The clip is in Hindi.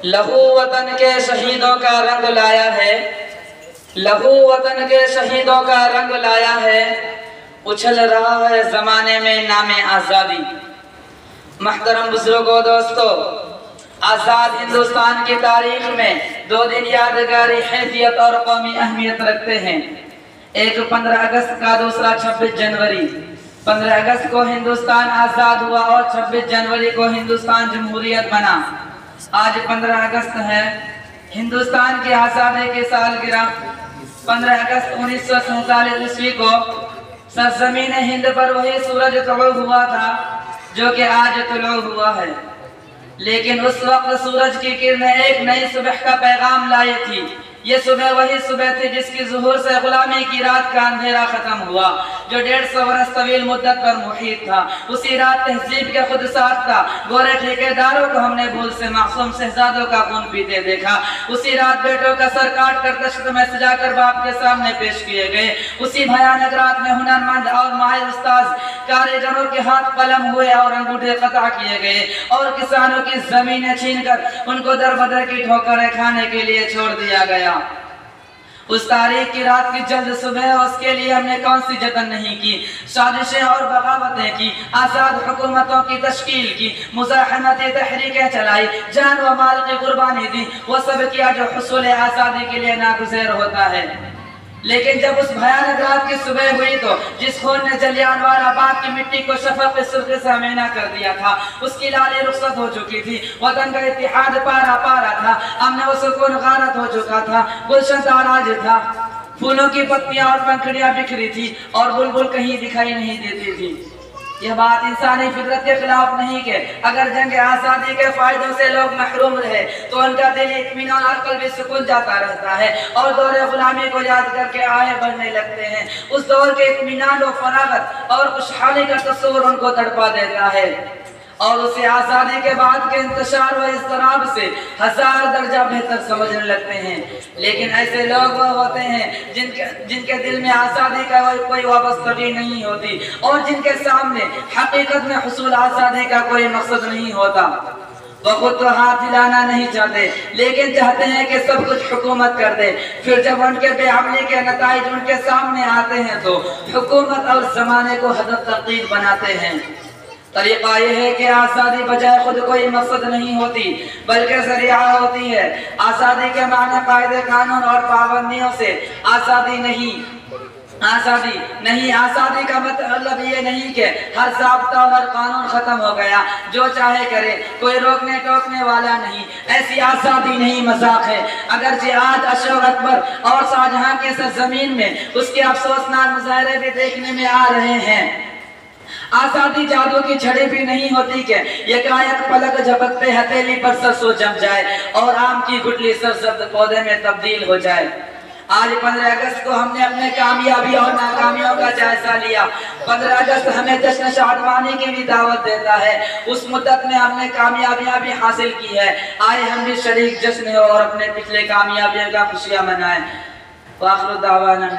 लहू वतन के शहीदों का रंग लाया है, लहू वतन के शहीदों का रंग लाया है, उछल रहा है जमाने में नामे आज़ादी। महतरम बुजुर्गों, दोस्तों, आज़ाद हिंदुस्तान की तारीख में दो दिन यादगारी हैसियत और कौमी अहमियत रखते हैं। एक 15 अगस्त का, दूसरा 26 जनवरी। 15 अगस्त को हिंदुस्तान आज़ाद हुआ और 26 जनवरी को हिंदुस्तान जमहूरियत बना। आज 15 अगस्त है, हिंदुस्तान की आज़ादी की सालगिरह। 15 अगस्त 1947 ईस्वी को सरजमीन हिंद पर वही सूरज तुलू हुआ था जो कि आज तुलू हुआ है, लेकिन उस वक्त सूरज की किरणें एक नई सुबह का पैगाम लाई थी। ये सुबह वही सुबह थी जिसकी ज़ुहूर से गुलामी की रात का अंधेरा खत्म हुआ, जो 150 वर्ष तवील मुद्दत पर मुहीत था। उसी रात तहजीब के खुद साथ था, गोरे ठेकेदारों को हमने भूल से मासूम शहजादों का खून पीते देखा। उसी रात बेटों का सर काट कर दश्त में सजा कर बाप के सामने पेश किए गए। उसी भयानक रात में हुनरमंद और माहिर उस्ताद कारीगरों के हाथ कलम हुए और अंगूठे कता किए गए और किसानों की जमीनें छीन कर उनको दर बदर की ठोकरें खाने के लिए छोड़ दिया गया। उस तारीख की रात की जल्द सुबह, उसके लिए हमने कौन सी जतन नहीं की, साजिशें और बगावतें की, आज़ाद हुकूमतों की तश्कील की, मुज़ाहमती तहरीकें चलाई, जान व माल की कुर्बानी दी। वो सब किया जो हुसूल आज़ादी के लिए नागुज़ैर होता है। लेकिन जब उस भयानक रात की सुबह हुई तो जिस खून ने जलियांवाला बाग की मिट्टी को शफक सुर्ख से हमेना कर दिया था, उसकी लाली रुखसत हो चुकी थी, वतन का इत्तेहाद पारा पारा था, अमन व सुकून गारत हो चुका था, गुलशन ताराज था, फूलों की पत्तियां और पंखुड़ियां बिखरी थी और बुलबुल कहीं दिखाई नहीं देती थी। यह बात इंसानी फितरत के खिलाफ नहीं कि अगर जंग आज़ादी के फायदों से लोग महरूम रहे तो उनका दिल इत्मीनान और कल्बी सुकून जाता रहता है और दौरे गुलामी को याद करके आगे बढ़ने लगते हैं। उस दौर के इत्मीनान व फरागत और खुशहाली का तस्वुर उनको तड़पा देता है और उसे आज़ादी के बाद के इंतशार व इज़्तिराब से 1000 दर्जा बेहतर समझने लगते हैं। लेकिन ऐसे लोग वो होते हैं जिनके दिल में आज़ादी का कोई वाबस्तगी नहीं होती और जिनके सामने हकीकत में हुसूल आज़ादी का कोई मकसद नहीं होता। वो खुद तो हाथ हिलाना नहीं चाहते, लेकिन चाहते हैं कि सब कुछ हुकूमत कर दे। फिर जब उनके बेअमली के नताइज उनके सामने आते हैं तो हुकूमत और ज़माने को हदफ तक़ीद बनाते हैं। तरीका यह है कि आज़ादी बजाय खुद कोई मकसद नहीं होती बल्कि ज़रिया होती है। आज़ादी के माने कायदे कानून और पाबंदियों से आज़ादी नहीं। आज़ादी का मतलब ये नहीं कि हर ज़ाब्ता और हर कानून ख़त्म हो गया, जो चाहे करे, कोई रोकने टोकने वाला नहीं। ऐसी आज़ादी नहीं, मजाक है। अगरचे आज अशोक अकबर और शाहजहां की सरजमीन में उसके अफसोसनाक मुजाहरे भी देखने में आ रहे हैं। आज़ादी जादू की छड़ी भी नहीं होती कि यकायक पलक झपकते हथेली पर सरसों जम जाए और आम की गुठली सरसब्ज पौधे में तब्दील हो जाए। आज 15 अगस्त को हमने अपने कामयाबी और नाकामियों का जायजा लिया। 15 अगस्त हमें जश्न शादमानी की भी दावत देता है। उस मुद्दत में हमने कामयाबियां भी हासिल की है। आए हम भी शरीक जश्न और अपने पिछले कामयाबियों का खुशियां मनाएं। वाखिर दावाना।